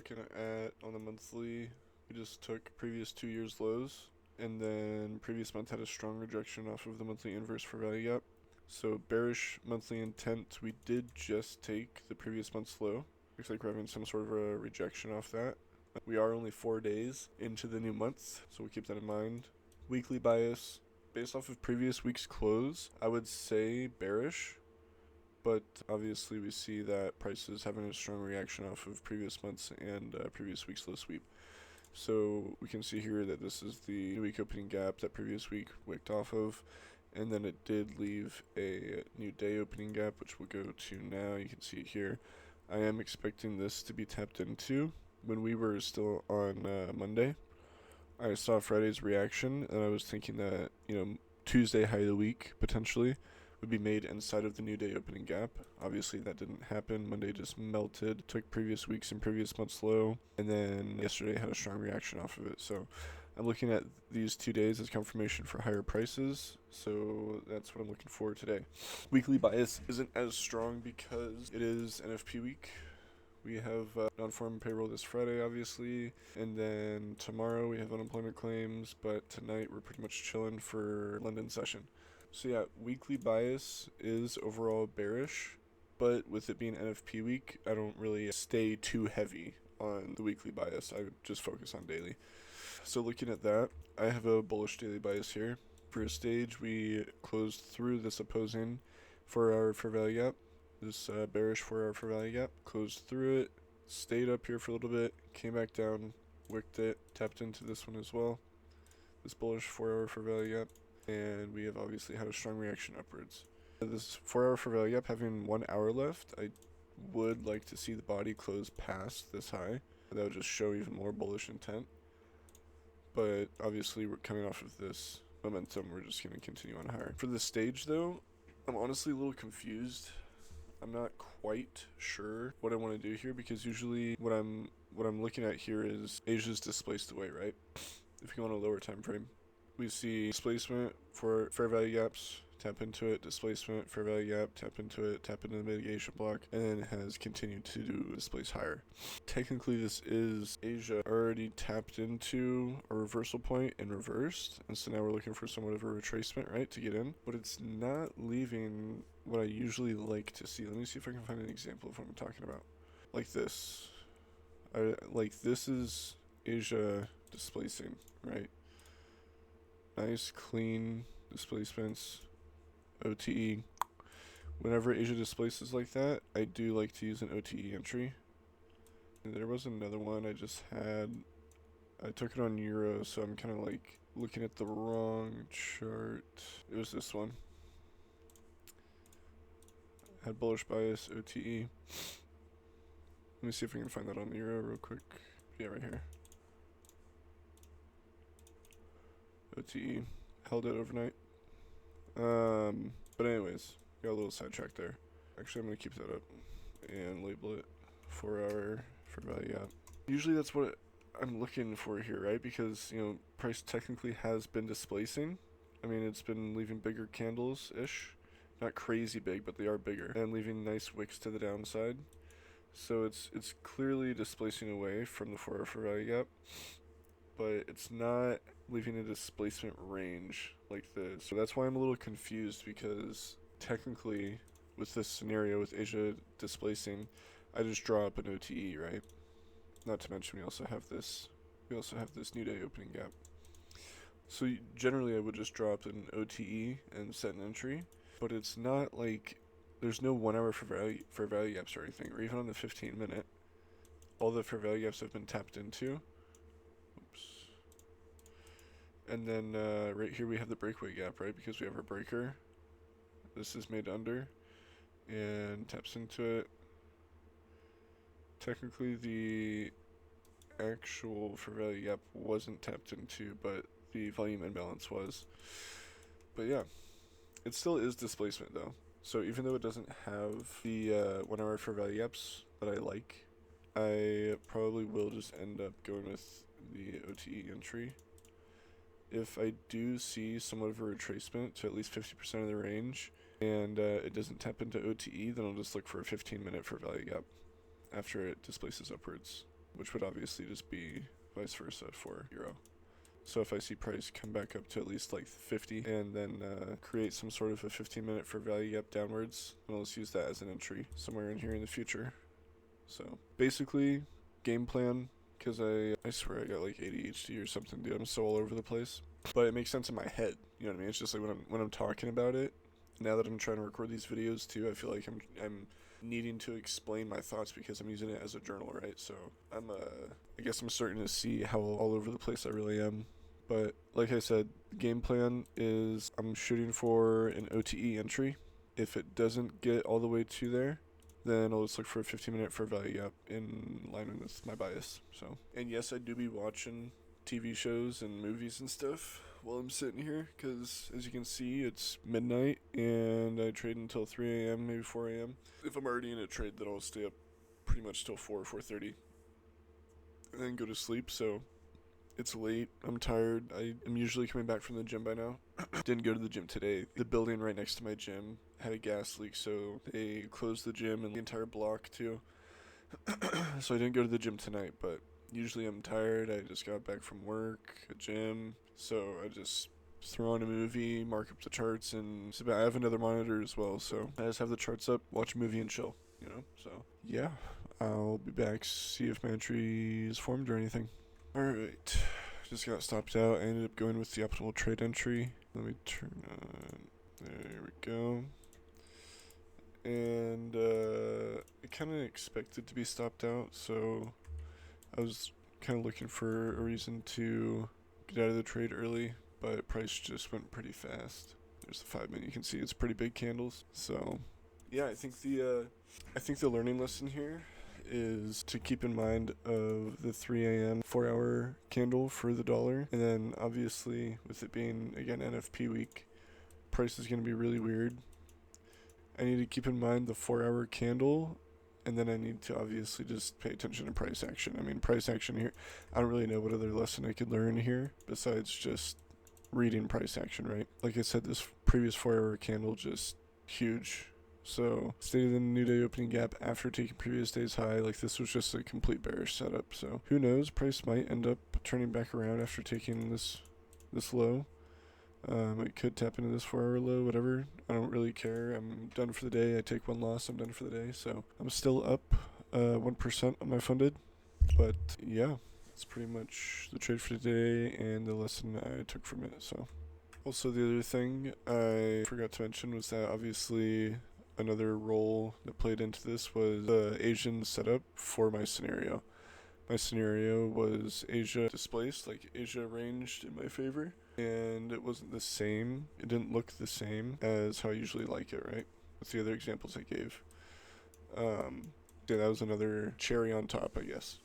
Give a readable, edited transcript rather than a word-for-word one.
looking at on the monthly, we just took previous 2 years lows, and then previous month had a strong rejection off of the monthly inverse for value gap. So bearish monthly intent, we did just take the previous month's low. Looks like we're having some sort of a rejection off that. We are only 4 days into the new month, so we'll keep that in mind. Weekly bias, based off of previous week's close, I would say bearish, but obviously we see that price is having a strong reaction off of previous months and previous week's low sweep. So we can see here that this is the new week opening gap that previous week wicked off of, and then it did leave a new day opening gap, which we'll go to now. You can see it here. I am expecting this to be tapped into. When we were still on Monday, I saw Friday's reaction, and I was thinking that, Tuesday high of the week potentially would be made inside of the new day opening gap. Obviously that didn't happen. Monday just melted, took previous weeks and previous months low, and then yesterday had a strong reaction off of it. So I'm looking at these 2 days as confirmation for higher prices, so that's what I'm looking for today. Weekly bias isn't as strong because it is NFP week. We have non-farm payroll this Friday, obviously, and then tomorrow we have unemployment claims, but tonight we're pretty much chilling for London session. So yeah, weekly bias is overall bearish, but with it being NFP week, I don't really stay too heavy on the weekly bias. I just focus on daily. So looking at that, I have a bullish daily bias here. For a stage, we closed through this opposing 4-hour fair value gap. This bearish 4-hour fair value gap, closed through it, stayed up here for a little bit, came back down, wicked it, tapped into this one as well, this bullish 4-hour fair value gap, and we have obviously had a strong reaction upwards. This 4-hour fair value gap having 1 hour left, I would like to see the body close past this high. That would just show even more bullish intent, but obviously we're coming off of this momentum, we're just going to continue on higher. For this stage though, I'm honestly a little confused. I'm not quite sure what I want to do here, because usually what I'm looking at here is Asia's displaced away, right? If you go on a lower time frame, we see displacement for fair value gaps, tap into it, displacement, fair value gap, tap into it, tap into the mitigation block, and then it has continued to displace higher. Technically this is Asia already tapped into a reversal point and reversed, and so now we're looking for somewhat of a retracement, right, to get in, but it's not leaving what I usually like to see. Let me see if I can find an example of what I'm talking about. Like this. This is Asia displacing, right? Nice, clean displacements. OTE. Whenever Asia displaces like that, I do like to use an OTE entry. And there was another one I just had. I took it on Euro, so I'm kind of like looking at the wrong chart. It was this one. Had bullish bias, OTE. Let me see if we can find that on the Euro real quick. Yeah, right here. OTE. Held it overnight. But anyways, got a little sidetracked there. Actually, I'm going to keep that up and label it 4-hour fair value gap. Usually that's what I'm looking for here, right? Because, price technically has been displacing. I mean, it's been leaving bigger candles-ish. Not crazy big, but they are bigger. And leaving nice wicks to the downside. So it's clearly displacing away from the 4-hour fair value gap. But it's not leaving a displacement range like this. So that's why I'm a little confused, because technically with this scenario with Asia displacing, I just draw up an OTE, right? Not to mention we also have this new day opening gap. So generally I would just draw up an OTE and set an entry, but it's not like there's no 1 hour fair value gaps or anything, or even on the 15-minute. All the fair value gaps have been tapped into. Oops. And then right here we have the breakaway gap, right? Because we have our breaker. This is made under and taps into it. Technically the actual fair value gap wasn't tapped into, but the volume imbalance was. But yeah, it still is displacement though. So even though it doesn't have the 1 hour fair value gaps that I like, I probably will just end up going with the OTE entry. If I do see somewhat of a retracement to at least 50% of the range, and it doesn't tap into OTE, then I'll just look for a 15-minute fair value gap after it displaces upwards. which would obviously just be vice versa for euro. So if I see price come back up to at least like 50 and then create some sort of a 15-minute for value gap downwards, then let's use that as an entry somewhere in here in the future. So basically, game plan, because I swear I got like ADHD or something, dude. I'm so all over the place. But it makes sense in my head. You know what I mean? It's just like when I'm talking about it, now that I'm trying to record these videos too, I feel like I'm needing to explain my thoughts because I'm using it as a journal, right? So I guess I'm starting to see how all over the place I really am. But like I said, the game plan is I'm shooting for an OTE entry. If it doesn't get all the way to there, then I'll just look for a 15-minute fair value gap in line with my bias. So, and yes, I do be watching TV shows and movies and stuff while I'm sitting here, because as you can see, it's midnight and I trade until 3 a.m., maybe 4 a.m. If I'm already in a trade, then I'll stay up pretty much till 4:30, and then go to sleep. So it's late, I'm tired. I'm usually coming back from the gym by now. Didn't go to the gym today. The building right next to my gym had a gas leak, so they closed the gym and the entire block too. So I didn't go to the gym tonight, but usually I'm tired. I just got back from work, a gym, so I just throw on a movie, mark up the charts, and I have another monitor as well, so I just have the charts up, watch a movie and chill, you know? So yeah, I'll be back, see if my entry is formed or anything. Alright, just got stopped out. I ended up going with the optimal trade entry. Let me turn on, there we go. And I kind of expected to be stopped out, so I was kind of looking for a reason to get out of the trade early, but price just went pretty fast. There's the 5 minute, you can see it's pretty big candles. So yeah, I think the learning lesson here is to keep in mind of the 3 a.m. 4-hour candle for the dollar, and then obviously with it being again NFP week, price is going to be really weird. I need to keep in mind the 4-hour candle, and then I need to obviously just pay attention to price action. I mean, price action here, I don't really know what other lesson I could learn here besides just reading price action, right? Like I said, this previous 4-hour candle just huge. So stayed in the new day opening gap after taking previous day's high. Like, this was just a complete bearish setup. So who knows? Price might end up turning back around after taking this low. It could tap into this 4-hour low, whatever. I don't really care. I'm done for the day. I take one loss. I'm done for the day. So I'm still up 1% on my funded. But yeah, that's pretty much the trade for today and the lesson I took from it. So also, the other thing I forgot to mention was that obviously another role that played into this was the Asian setup for my scenario. My scenario was Asia displaced, like Asia ranged in my favor, and it wasn't the same. It didn't look the same as how I usually like it, right? With the other examples I gave. Yeah, that was another cherry on top, I guess.